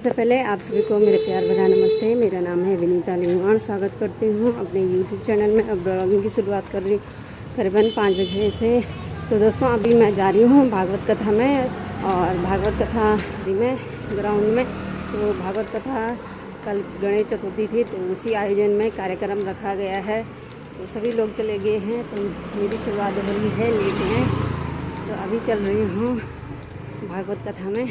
सबसे पहले आप सभी को मेरे प्यार भरा नमस्ते। मेरा नाम है विनीता लिंगवान। स्वागत करती हूँ अपने YouTube चैनल में। अब ब्लॉगिंग की शुरुआत कर रही करीबन 5 बजे से। तो दोस्तों अभी मैं जा रही हूँ भागवत कथा में, और भागवत कथा में ग्राउंड में। तो भागवत कथा कल गणेश चतुर्थी थी, तो उसी आयोजन में कार्यक्रम रखा गया है। तो सभी लोग चले गए हैं, तो मेरी शुरुआत हो रही है लेट में। तो अभी चल रही हूँ भागवत कथा में।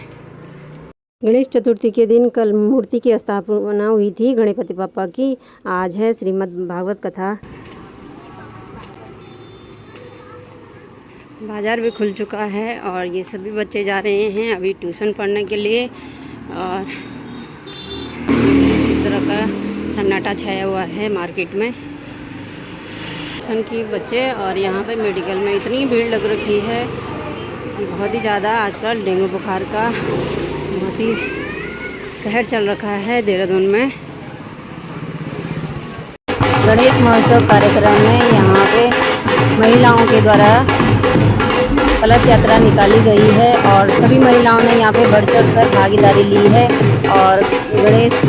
गणेश चतुर्थी के दिन कल मूर्ति की स्थापना हुई थी गणपति पापा की। आज है श्रीमद् भागवत कथा। बाज़ार भी खुल चुका है और ये सभी बच्चे जा रहे हैं अभी ट्यूशन पढ़ने के लिए। और इस तरह का सन्नाटा छाया हुआ है मार्केट में ट्यूशन की बच्चे। और यहाँ पे मेडिकल में इतनी भीड़ लग रखी है कि बहुत ही ज़्यादा आजकल डेंगू बुखार का बहुत ही कहर चल रखा है देहरादून में। गणेश महोत्सव कार्यक्रम में यहाँ पे महिलाओं के द्वारा कलश यात्रा निकाली गई है और सभी महिलाओं ने यहाँ पे बढ़ चढ़ कर भागीदारी ली है। और गणेश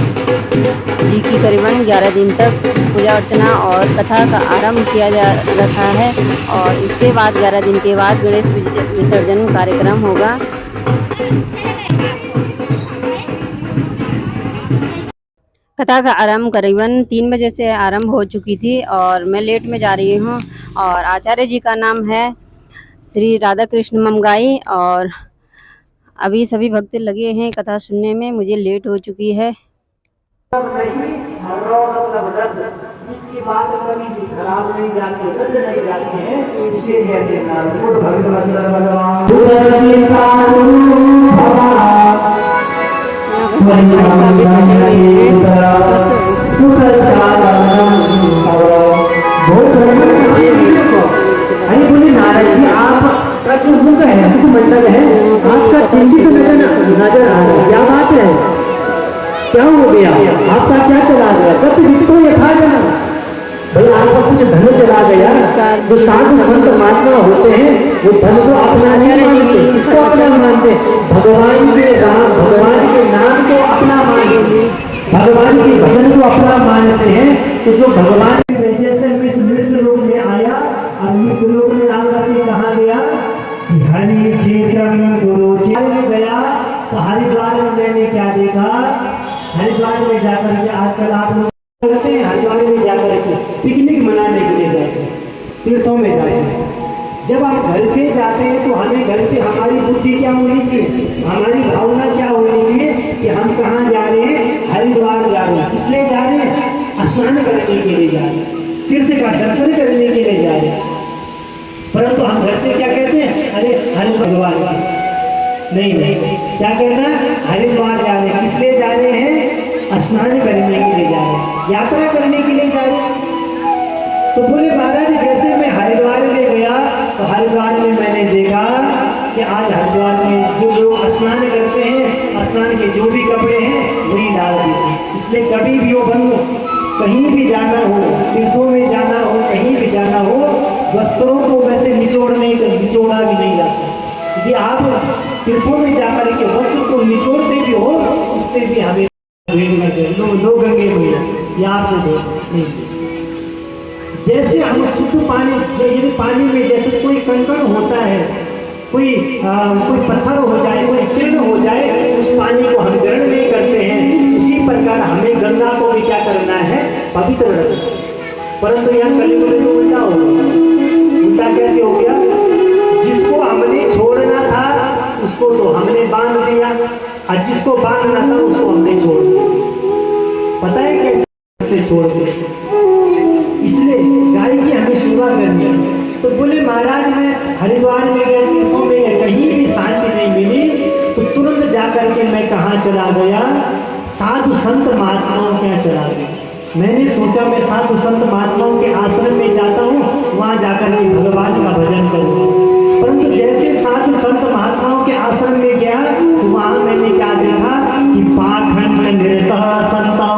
जी की करीबन 11 दिन तक पूजा अर्चना और कथा का आरंभ किया जा रखा है। और उसके बाद 11 दिन के बाद गणेश विसर्जन कार्यक्रम होगा। कथा का आरंभ करीबन 3 बजे से आरंभ हो चुकी थी और मैं लेट में जा रही हूँ। और आचार्य जी का नाम है श्री राधा कृष्ण ममगाई। और अभी सभी भक्त लगे हैं कथा सुनने में, मुझे लेट हो चुकी है। जिसकी बात कभी भी खराब नहीं जाती, गंद नहीं जाती है, इसे कहते क्या हो गया, आपका क्या चला गया? कब तो यथा जना भाई आपका कुछ धन चला गया। जो साधु संत महात्मा होते हैं वो धन को अपना नहीं मानते, किसको अपना मानते? भगवान के राम, भगवान के नाम को अपना मानते, भगवान के भजन को अपना मानते हैं। तो जो भगवान की वजह से इस मृत्यु लोक में आया और मृत्यु लोक में आकर के कहा गया कि हरि चेतन गुरु चेतन गया। तो हरिद्वार में मैंने क्या देखा, हरिद्वार में जाकर के आजकल आप लोग करते हैं, हरिद्वार में जाकर के पिकनिक मनाने के लिए जाते हैं, तीर्थों में जाते हैं। जब हम घर से जाते हैं तो हमें घर से हमारी बुद्धि क्या होनी चाहिए, हमारी भावना क्या होनी चाहिए कि हम कहाँ जा रहे हैं? हरिद्वार जा रहे हैं। इसलिए जा रहे हैं, स्नान करने के लिए जा रहे हैं, तीर्थ का दर्शन करने के लिए जा रहे हैं। परंतु हम घर से क्या कहते हैं? अरे हरिद्वार नहीं, क्या कहना है? हरिद्वार जा रहे हैं। इसलिए जा रहे हैं, स्नान करने के लिए जा रहे हैं, यात्रा करने के लिए जा रहे हैं। तो बोले महाराज जैसे मैं हरिद्वार में गया तो हरिद्वार में मैंने देखा कि आज हरिद्वार में जो लोग स्नान करते हैं, स्नान के जो भी कपड़े हैं वही डाल देते हैं। इसलिए कभी भी वो बंद, कहीं भी जाना हो, तीर्थों में जाना हो, कहीं भी जाना हो, वस्त्रों को वैसे निचोड़ा भी नहीं जाता। यदि आप तीर्थों में जाकर के वस्त्र को निचोड़ते भी हो, उससे भी हमें दो गंगे मैया या आपको नहीं। जैसे हम शुद्ध पानी, यदि पानी में जैसे कोई कंकड़ होता है, कोई पत्थर हो जाए, कोई किरण हो जाए, उस पानी को हम ग्रहण नहीं करते हैं। उसी प्रकार हमें गंगा को भी क्या करना है? पवित्र रखना। परंतु यहाँ कलयुग में तो उल्टा हो गया। उल्टा कैसे हो गया? जिसको हमने छोड़ना था उसको तो हमने बांध दिया, और जिसको बांधना था उसको हमने छोड़ दिया। पता है कैसे छोड़ दिया? इसलिए गाय की हमें सेवा करनी है। तो बोले महाराज मैं हरिद्वार में गए, तीर्थों में गए, कहीं भी शांति नहीं मिली। तो तुरंत जाकर के मैं कहाँ चला गया? साधु संत महात्माओं के यहाँ चला गया। मैंने सोचा मैं साधु संत महात्माओं के आश्रम में जाता हूँ, वहाँ जाकर के भगवान का भजन करूँगा। परंतु जैसे साधु संत महात्माओं के आश्रम में गया तो वहाँ मैंने क्या देखा कि पाखंड निरतः संता,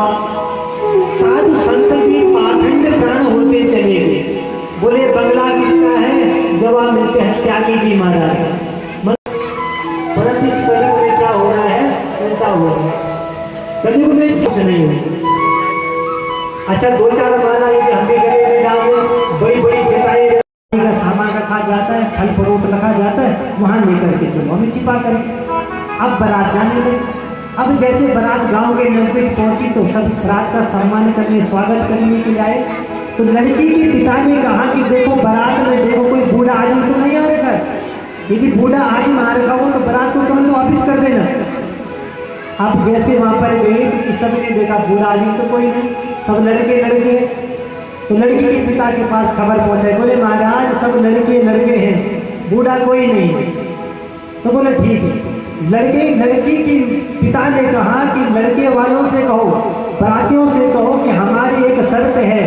साधु संत भी पाखंड प्राण होते चले गए। बोले बंगला किसका है? जवाब मिलते हैं त्यागी जी महाराज। परंतु इस कलयुग में क्या हो रहा है? उल्टा हो रहा है। नहीं हो। अच्छा 2-4 माला यदि हम भी गले में डाल दें, बड़ी बड़ी जटाएं का सामान रखा जाता है, फल फ्रूट रखा जाता है, वहां लेकर के चलो, हमें छिपा कर। अब बारात जाने लगी। अब जैसे बारात गांव के नजदीक पहुंची तो सब बारात का सम्मान करने, स्वागत करने के लिए आए। तो लड़की के पिता ने कहा कि देखो बारात में देखो कोई बूढ़ा आदमी तो नहीं आ रखा, यदि बूढ़ा आदमी आ रखा हो तो बारात को तुरंत वापिस कर देना। अब जैसे वहां पर गए तो किसी ने देखा बूढ़ा आदमी तो कोई नहीं, सब लड़के। तो लड़की के पिता के पास खबर पहुंचाई, बोले महाराज सब लड़के हैं, बूढ़ा कोई नहीं है। तो बोले ठीक है। लड़की की पिता ने कहा कि लड़के वालों से कहो, बरातियों से कहो कि हमारी एक शर्त है,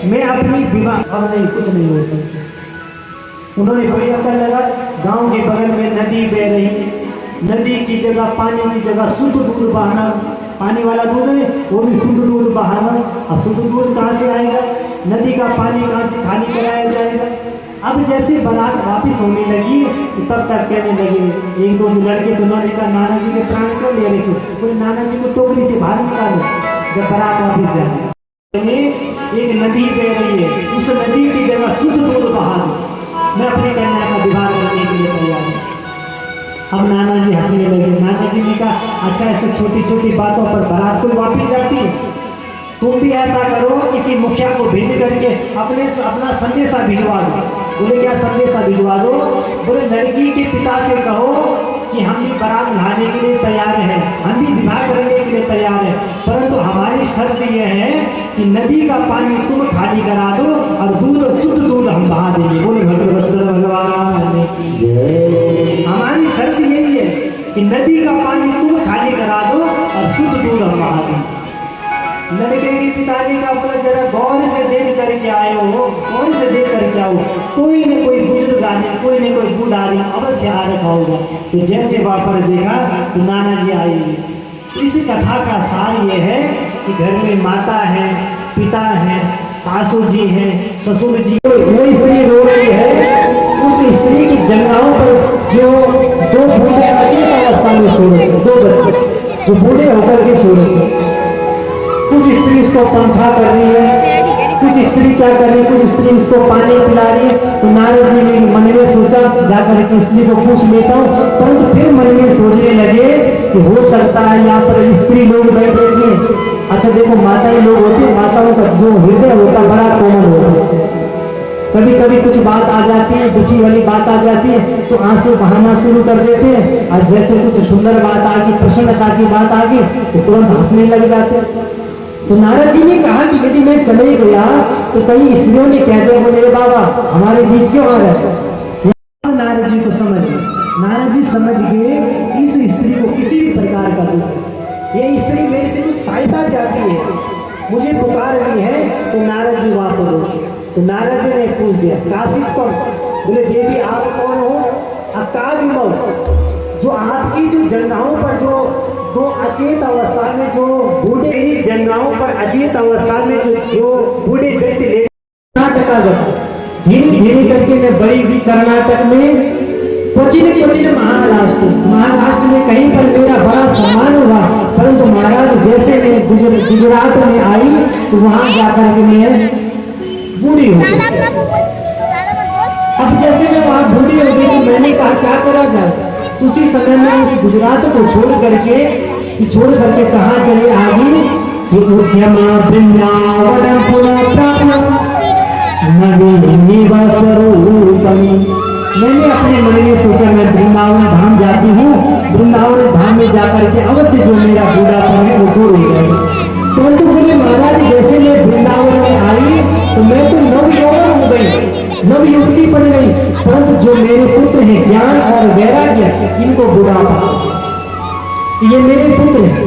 मैं अपनी विवाह, अब नहीं कुछ नहीं हो सकता। उन्होंने बढ़िया कर लगा, गांव के बगल में नदी बह रही, नदी की जगह, पानी की जगह शुद्ध दूध बहाना, पानी वाला दूध है वो भी शुद्ध दूध बहाना। अब शुद्ध दूध कहाँ से आएगा, नदी का पानी कहाँ से खाली कराया जाएगा। अब जैसे बारात वापिस होने लगी तो तब तक कहने लगे, एक दो लड़के तो उन्होंने कहा नाना जी के प्राण क्यों ले रहे थे, बोले नाना जी को टोकरी से बाहर निकालो जब बारात वापिस जाए। एक नदी बह रही है, उस नदी की जगह शुद्ध दूध बहा दो, मैं अपने कन्या का विवाह करने के लिए तैयार हूँ। अब नाना जी हंसने लगे। नाना जी ने कहा अच्छा ऐसे छोटी छोटी बातों पर बारात को वापिस जाती है, तुम भी ऐसा करो, किसी मुखिया को भेज करके अपना संदेशा भिजवा दो। बोले क्या संदेशा भिजवा दो, बोले लड़की के पिता से कहो कि हम भी बारात लाने के लिए तैयार हैं, हम भी विवाह करने के लिए तैयार हैं, परंतु हमारी शर्त यह है कि नदी का पानी तुम खाली करा दो और दूध शुद्ध दूध हम बहा देंगे। बोले भगवान, हमारी शर्त यही है कि नदी का पानी तुम खाली करा दो और शुद्ध दूध हम बहा देंगे। लड़के के पिता ने कहा बोला जरा गौर से देख करके आए हो, गौर से देख करके आओ, कोई न कोई बुजुर्ग आदमी, कोई न कोई बूढ़ा आदमी अवश्य आ रखा होगा। तो जैसे वहाँ पर देखा तो नाना जी आए। इस कथा का सार ये है कि घर में माता है, पिता है, सासू जी है, ससुर जी, वो स्त्री रो रही है, उस स्त्री की जंघाओं पर जो 2 बूढ़े अचेत अवस्था में सो रहे थे, 2 बच्चे जो बूढ़े होकर के सो रहे थे, कुछ स्त्री इसको पंखा कर रही है, कुछ स्त्री क्या कर रही है, कुछ स्त्री इसको पानी पिला रही है। तो नारद जी ने मन में सोचा जाकर के स्त्री को पूछ लेता हूँ, परंतु फिर मन में सोचने लगे कि हो सकता है यहाँ पर स्त्री लोग बैठे थे। अच्छा देखो माताएं लोग होते, माताओं का जो हृदय होता बड़ा कोमल होता, कभी कभी कुछ बात आ जाती है, दुखी वाली बात आ जाती है तो आंसू बहाना शुरू कर देते हैं, और जैसे कुछ सुंदर बात आ गई, प्रसन्नता की बात आ गई तो तुरंत हंसने लग जाते हैं। तो नारद जी ने कहा कि यदि मैं चले गया तो कई स्त्रियों ने कह दिया बोले बाबा हमारे बीच क्यों आ रहे। नारद जी को समझ गए, नारद जी समझ गए इस स्त्री को किसी भी प्रकार का दुख, ये स्त्री मेरे से कुछ सहायता चाहती है, मुझे पुकार रही है। तो नारद जी वहां पर रुके। तो नारद जी ने पूछ दिया काशित कौन, बोले देवी आप कौन हो। जो आपकी जो जंघाओं पर जो 2 अचेत अवस्था में जो बूढ़े, मेरी जंघाओं पर अचेत अवस्था में जो बूढ़े व्यक्ति ले कर्नाटक धीरे धीरे करके मैं बड़ी हुई कर्नाटक में, क्वचित महाराष्ट्र में कहीं पर मेरा बड़ा सम्मान हुआ, परंतु महाराज जैसे मैं गुजरात में आई तो वहां जाकर के मैं बूढ़ी हो गई। अब जैसे मैं वहां बूढ़ी हो गई तो मैंने कहा क्या करा जाए। उसी समय में उस गुजरात को छोड़ करके कहाँ चले आगे कि उद्यम वृंदावन मैंने अपने मन में सोचा मैं वृंदावन धाम जाती हूँ, वृंदावन धाम में जाकर के अवश्य जो मेरा बूढ़ापन है वो दूर हो जाएगा। परंतु बोले महाराज जैसे मैं वृंदावन में आई तो मैं तो नवयौवन हो गई, नवयुवती बन गई, परंतु जो मेरे पुत्र हैं ज्ञान और वैराग्य इनको बुढ़ापा, ये मेरे पुत्र हैं।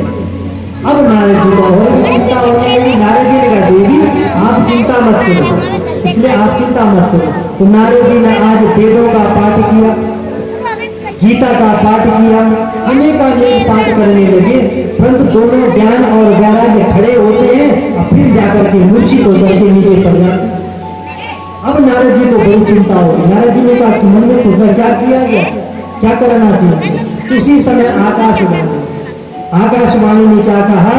अब नारद जी को चिंता हो रही, नारद जी ने कहा देवी आप चिंता मत करो, इसलिए आप चिंता मत करो। तो नारद जी ने आज वेदों का पाठ किया, गीता का पाठ किया, अनेक पाठ करने लगे, परंतु दोनों ज्ञान और वैराग्य खड़े होते हैं और फिर जाकर के मूर्छित होकर के नीचे पड़ जाते। अब नारद जी को बड़ी चिंता हो, नारद जी ने कहा मन में सोचा क्या किया गया, क्या करना चाहिए। उसी समय आकाशवाणी ने क्या कहा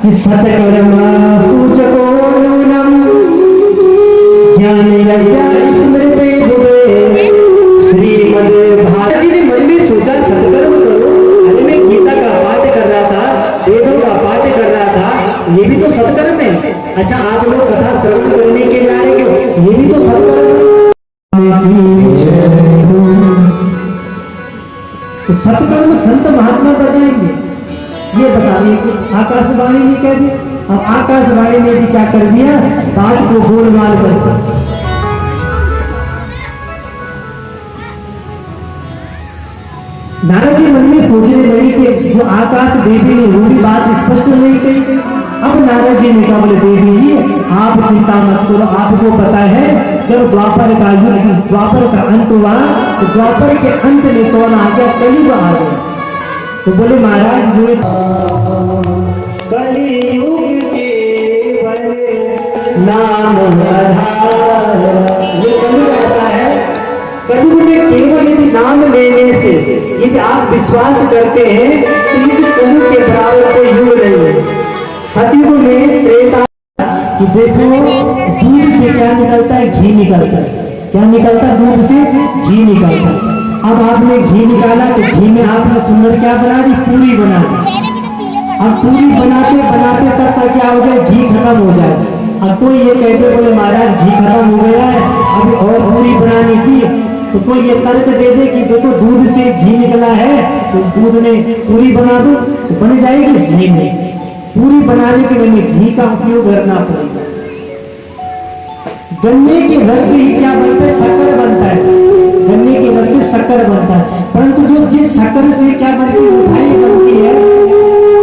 कि सतकर्म सूचको नूनम ज्ञान यज्ञ स्मृति भुवे श्रीमद् भागवत जी ने मन में सोचा सत्कर्म करो। अरे मैं गीता का पाठ कर रहा था, वेदों का पाठ कर रहा था, ये भी तो सत्कर्म है। अच्छा आप लोग कथा श्रवण करने के लिए आए हो, ये भी तो सत्कर्म है। तो सत्कर्म संत महात्मा बताएंगे। ये बताइए कि आकाशवाणी ने कह दिया। अब आकाशवाणी ने भी क्या कर दिया, बात को गोलमाल कर दिया। नारद जी मन में सोचने लगे कि जो आकाश देवी ने वो भी बात स्पष्ट नहीं कही। अब नारद जी ने कहा, बोले देवी जी आप चिंता मत करो, आपको पता है जब द्वापर का युग, द्वापर का अंत हुआ तो द्वापर के अंत में कौन आ गया, कलयुग आ गया। तो बोले महाराज जो कलयुग केवल नाम आधार, ये कलयुग ऐसा है, कलयुग में केवल यदि नाम लेने से यदि आप विश्वास करते हैं तो इस कलयुग के बराबर कोई युग नहीं है। सतयुग में त्रेता कि देखो दूध से क्या निकलता है, घी निकलता है। क्या निकलता है, दूध से घी निकलता है। अब आपने घी निकाला तो घी में आपने सुंदर क्या बना दी, पूरी बना दी। अब पूरी बनाते बनाते तब तक क्या हो जाए, घी खत्म हो जाए। अब कोई ये कहते बोले महाराज घी खत्म हो गया है, अभी और पूरी बनानी थी, तो कोई ये तर्क दे दे कि देखो दूध से घी निकला है तो दूध में पूरी बना दो तो बन जाएगी। नहीं, पूरी बनाने के लिए घी का उपयोग करना पड़ेगा। गन्ने के रस से ही क्या बनता है, शक्कर बनता है। गन्ने के रस से शक्कर बनता है, परंतु जो जिस शक्कर से क्या बनती है, मिठाई बनती है।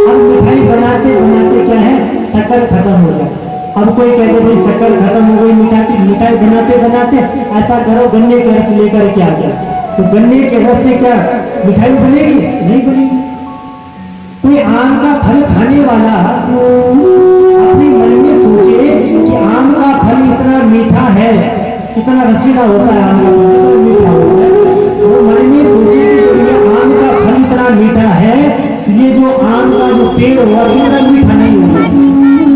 अब मिठाई बनाते बनाते क्या है, शक्कर खत्म हो जाए। अब कोई कहते भाई शक्कर खत्म हो गई, मिठाई बनाते बनाते ऐसा करो गन्ने के रस लेकर के आ गया, तो गन्ने के रस से क्या मिठाई बनेगी, नहीं बनेगी। कोई आम का फल खाने वाला अपने मन में सोचे कि आम का फल इतना मीठा है, कितना रसीला होता है आम का फल, कितना मीठा होता है। वो मन में सोचे कि जब ये आम का फल इतना मीठा है तो ये जो आम का जो पेड़ हुआ कितना मीठा नहीं होगा।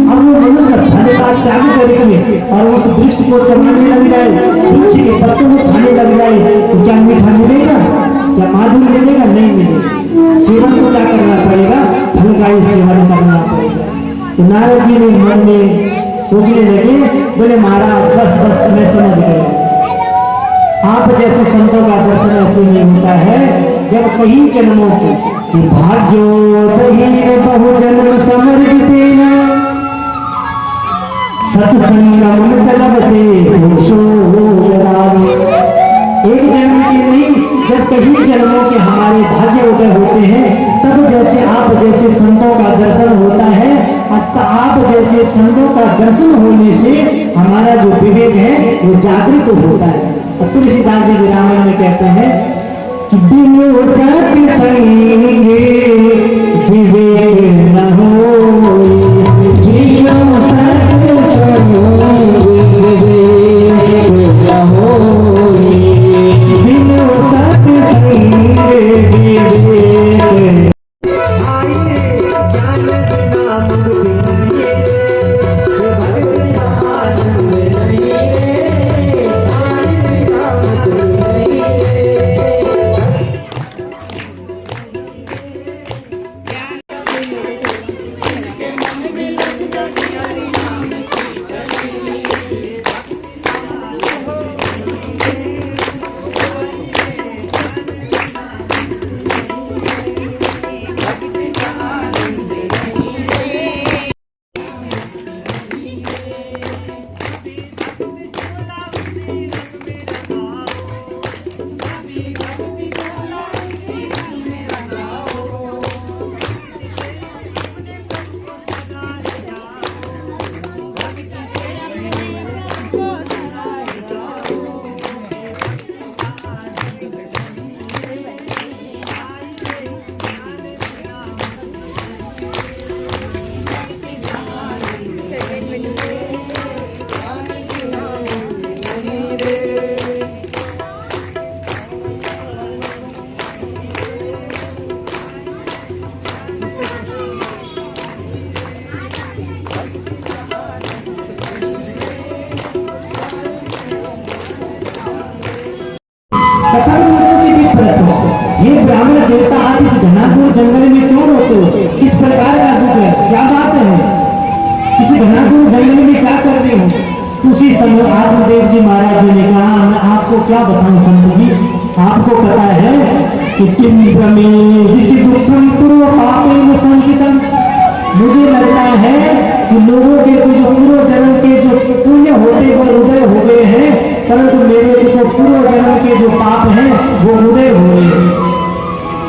अब वो मनुष्य फल का त्याग करके और उस वृक्ष को चबाने लग जाए, वृक्ष के पत्तों को खाने लग जाए, तो क्या मीठा मिलेगा, क्या माधुर्य मिलेगा, नहीं मिलेगा। सेवन को क्या करना पड़ेगा, फल का ही सेवन करना पड़ेगा। तो नारद जी ने मन में सोचने लगे, बोले महाराज बस मैं समझ गया, आप जैसे संतों का दर्शन ऐसे नहीं होता है जब कई जन्मों के भाग्योदहीन बहुजन्म समर्पितेन सत्संगम चलते एक जन्म की नहीं, जब कई जन्मों के हमारे भाग्य उदय होते हैं तब जैसे आप जैसे संतों का दर्शन होता है, आप जैसे संतों का दर्शन होने से हमारा जो विवेक है वो जागृत होता है। और तुलसीदास जी रामायण में कहते हैं कि बिनु सत्संग विवेक न होय, बिनु सत्संग विवेक न होय, बिनु सत्संग विवेक। हे ब्राह्मण देवता, आप इस घनाघोर जंगल में क्यों रहते हो? किस प्रकार का दुख है, क्या बात है? इस घनाघोर जंगल में क्या कर रहे हो? उसी समय आत्मदेव जी महाराज जी ने कहा, मैं आपको क्या बताऊं संत जी, आपको पता है कि किम ब्रह्मे विषि दुखम पूर्व पापेन संचितम। मुझे लगता है कि लोगों के तो जो पूर्व जन्म के जो पुण्य होते वो उदय हो गए हैं, परंतु मेरे जो पूर्व जन्म के जो पाप हैं वो उदय हो गए हैं।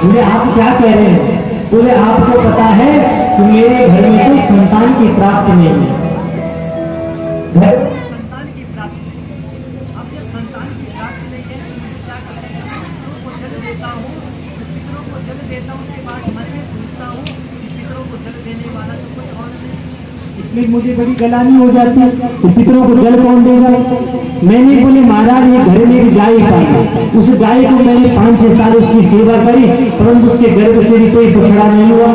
बोले आप क्या कह रहे हैं? बोले आपको पता है कि मेरे घर में कोई संतान की प्राप्ति नहीं है। संतान की प्राप्ति, अब जब संतान की प्राप्ति नहीं है तो मैं क्या करता हूँ? पितरों को जल देता हूँ, पितरों को जल देता हूँ, उसके बाद मन में सोचता हूँ कि पितरों को जल देने वाला तो कोई और नहीं, इसलिए मुझे बड़ी गलानी हो जाती है कि पितरों को जल कौन देगा। मैंने बोले महाराज ये घर में एक गाय पाई, उस गाय को मैंने 5-6 साल उसकी सेवा करी, परंतु उसके गर्भ से भी कोई बछड़ा नहीं हुआ।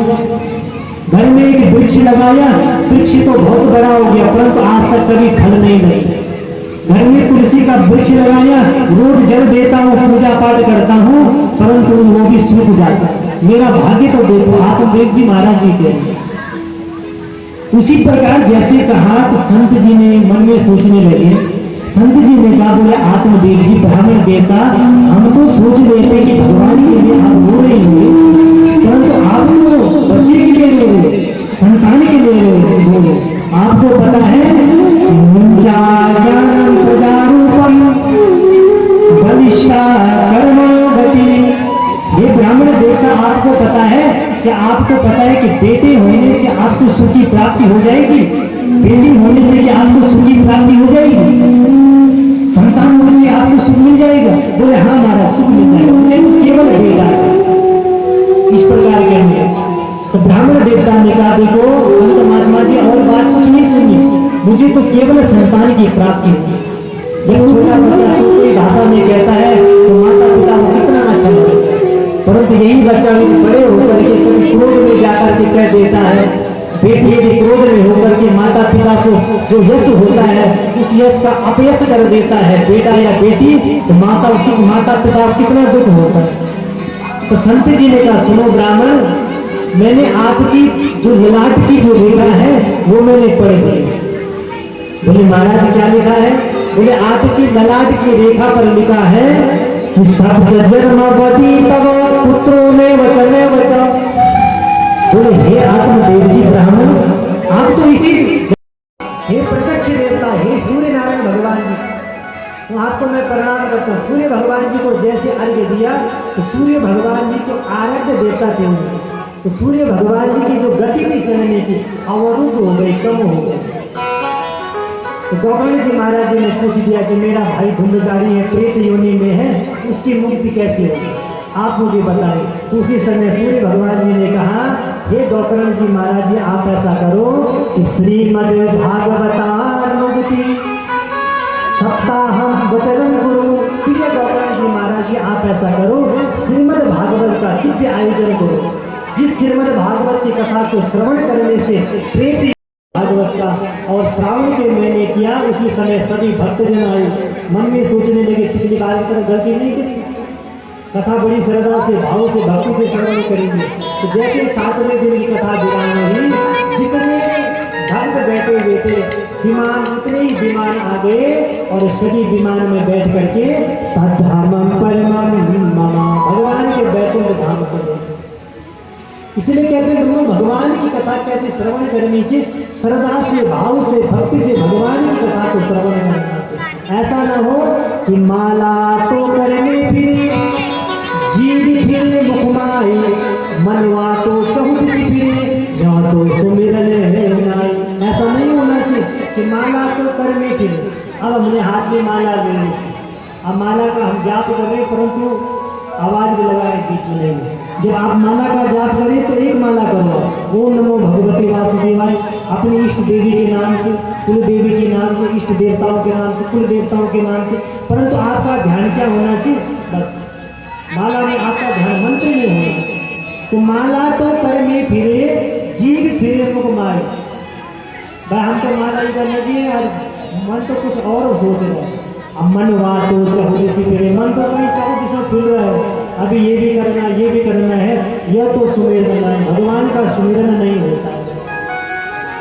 घर में एक वृक्ष लगाया, वृक्ष तो बहुत बड़ा हो गया, परंतु आज तक कभी फल नहीं लगे। घर में तुलसी का वृक्ष लगाया, रोज जल देता हूँ, पूजा पाठ करता हूँ, परंतु वो भी सूख जाता। मेरा भाग्य तो देखो, आत्मदेव जी महाराज जी के। उसी प्रकार जैसे कहा तो संत जी ने मन में सोचने लगे। संत जी ने कहा, बोले आत्मदेव जी ब्राह्मण देवता, हम तो सोच रहे थे कि भगवान के लिए आप रो रहे होंगे, परंतु आप तो बच्चे के लिए रो रहे, संतान के लिए रो रहे। आपको पता है ज्ञानम प्रजारूपम भविष्य कर्मवती। ये ब्राह्मण देवता, आपको पता है कि आपको पता है कि बेटे होने से आपको सुख की प्राप्ति हो जाएगी, बेटी होने से कि आपको सुख की प्राप्ति हो जाएगी, संतान होने से आपको सुख मिल जाएगा। बोले हाँ महाराज सुख मिल जाएगा, बोले तो केवल बेटा। इस प्रकार कहेंगे तो ब्राह्मण देवता ने कहा, देखो संत महात्मा जी और बात कुछ नहीं सुनी, मुझे तो केवल संतान की प्राप्ति होगी। जब छोटा बच्चा कोई भाषा में कहता है तो माता पिता को कितना अच्छा लगता है, परंतु यही बच्चा बड़े होकर के कभी क्रोध में जाकर के कह देता है, बेटी यदि क्रोध में होकर के माता पिता को जो यश होता है उस यश का अपयश कर देता है बेटा या बेटी, तो माता पिता को कितना दुख होता है। तो संत जी ने कहा, सुनो ब्राह्मण, मैंने आपकी जो ललाट की जो रेखा है वो मैंने पढ़ दी। बोले महाराज क्या लिखा है? बोले आपकी ललाट की रेखा पर लिखा है कि शब्द जन्मवती तब पुत्रों में वचन वचा। बोले हे आत्मदेव जी ब्राह्मण, आप तो इसी हे प्रत्यक्ष देवता, हे सूर्य नारायण भगवान जी, तो आपको मैं प्रणाम करता हूँ। सूर्य भगवान जी को जैसे अर्घ्य दिया तो सूर्य भगवान जी को आराध्य देवता थे, तो सूर्य भगवान जी की जो गति थी चलने की अवरुद्ध हो गई, कम हो गई। तो गौकर्ण जी महाराज जी ने पूछ दिया कि मेरा भाई धुंधकारी है, प्रेत योनि में है, उसकी मुक्ति कैसे होगी, आप मुझे बताएं। तो उसी समय सूर्य भगवान जी ने कहा, हे गौकर्ण जी महाराज जी, आप ऐसा करो कि श्रीमद् भागवतार मुक्ति सप्ताहम वचनम गुरु। प्रिय गौकर्ण जी महाराज जी, आप ऐसा करो, श्रीमद् भागवत का दिव्य आयोजन करो। जिस श्रीमद् भागवत की कथा को श्रवण करने से प्रेत भागवत का और श्रावण के महीने किया, उसी समय सभी भक्तजन आए, मन में सोचने लगे पिछली बार की तरह गलती नहीं करेंगे, कथा बड़ी श्रद्धा से भाव से भक्ति से श्रवण करेंगे। तो जैसे 7वें दिन की कथा विराम हुई, जितने भक्त बैठे हुए थे विमान, उतने ही विमान आ गए और सभी विमान में बैठ करके तद्धामम परमम मम, भगवान के बैकुंठ धाम चले। इसलिए कहते हैं तुम भगवान की कथा कैसे श्रवण करनी चाहिए, श्रद्धा से भाव से भक्ति से भगवान की कथा को श्रवण करना चाहिए। ऐसा न हो कि माला तो करने फिरे, जीव फिरे मुखमाई, मनवा तो चहुदिश फिरे, या तो सुमिरन नाई। ऐसा नहीं होना चाहिए कि माला तो करने फिरे। अब हमने हाथ में माला ले ली, अब माला का हम जाप कर रहे, परंतु आवाज भी लगाए बीच में नहीं। जब आप माला का जाप करें तो एक माला करो, ओम नमो भगवती वासुदेवाय, अपनी इष्ट देवी के नाम से, कुल देवी के नाम से, इष्ट देवताओं के नाम से, कुल देवताओं के नाम से। परंतु आपका ध्यान क्या होना चाहिए? बस माला में आपका ध्यान मंत्र में होना। तो माला तो करने फिरे, जीव फिरे मुख माए। भाई हम तो माला ही करने दिए और मन तो कुछ और सोच रहे हैं। अब मनवा तो चहुदिश फिरे, मन तो कहीं चहुदिश फिर रहा है। अभी ये भी करना है, यह तो सुमिरन है, भगवान का सुमिरन नहीं होता है।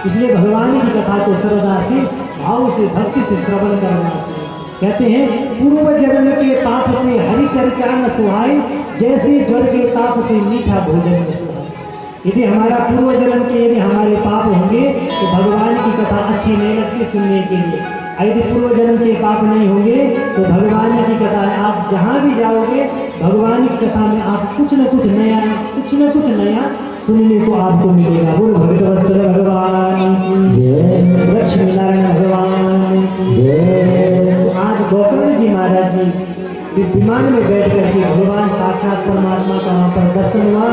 इसलिए भगवान की कथा को श्रद्धा से, भाव से, भक्ति से श्रवण करना चाहिए। कहते हैं पूर्व जन्म के पाप से हरि चर्चा न सुहाए, जैसे ज्वर के ताप से मीठा भोजन न सुहाए। यदि हमारा पूर्व जन्म के यदि हमारे पाप होंगे तो भगवान की कथा अच्छी नहीं लगती सुनने के लिए। यदि पूर्व जन्म के पाप नहीं होंगे तो भगवान की कथा आप जहाँ भी जाओगे भगवान की कथा में आप कुछ न कुछ नया सुनने को आपको मिलेगा। बोलो भगवत्सल भगवान लक्ष्मी नारायण भगवान। तो आज गोकर्ण जी महाराज जी विमान में बैठ करके भगवान साक्षात परमात्मा का वहाँ पर दर्शन हुआ।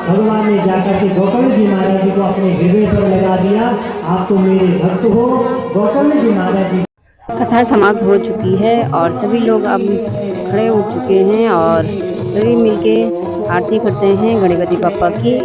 भगवान ने जाकर के गोकर्ण जी महाराज जी को अपने हृदय पर लगा दिया। आप तो मेरे भक्त हो। गोकर्ण जी महाराज जी कथा समाप्त हो चुकी है और सभी लोग अब खड़े हो चुके हैं और सभी मिलके आरती करते हैं गणपति बप्पा की।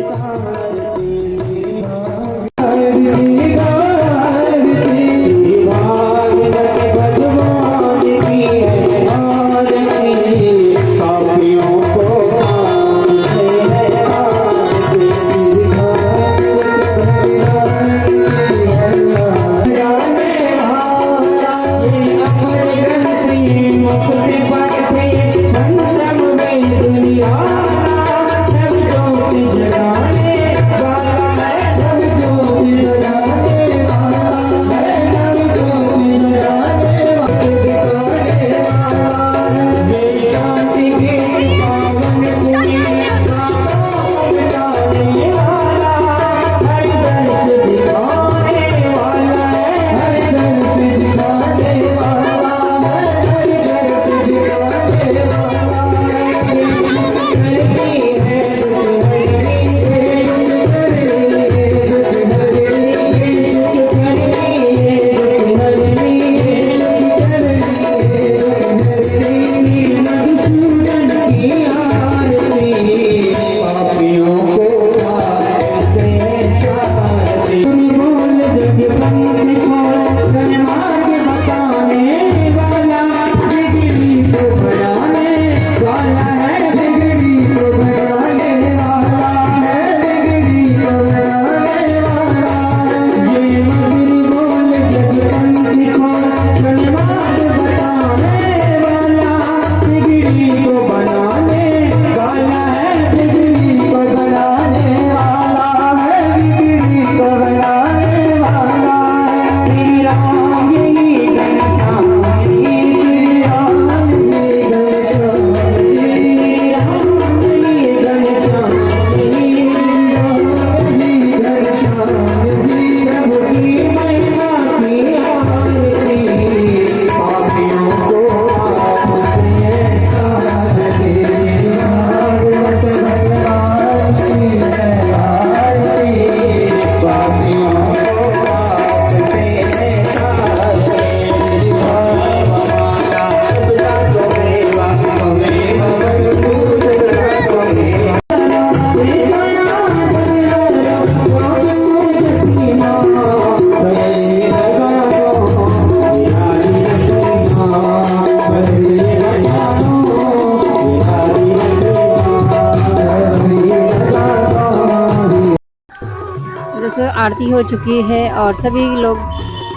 आरती हो चुकी है और सभी लोग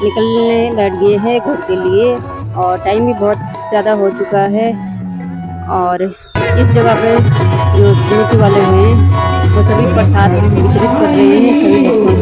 निकलने बैठ गए हैं घर के लिए और टाइम भी बहुत ज़्यादा हो चुका है। और इस जगह पे जो स्मृति वाले हैं वो सभी प्रसाद वितरित कर रहे हैं सभी लोगों को।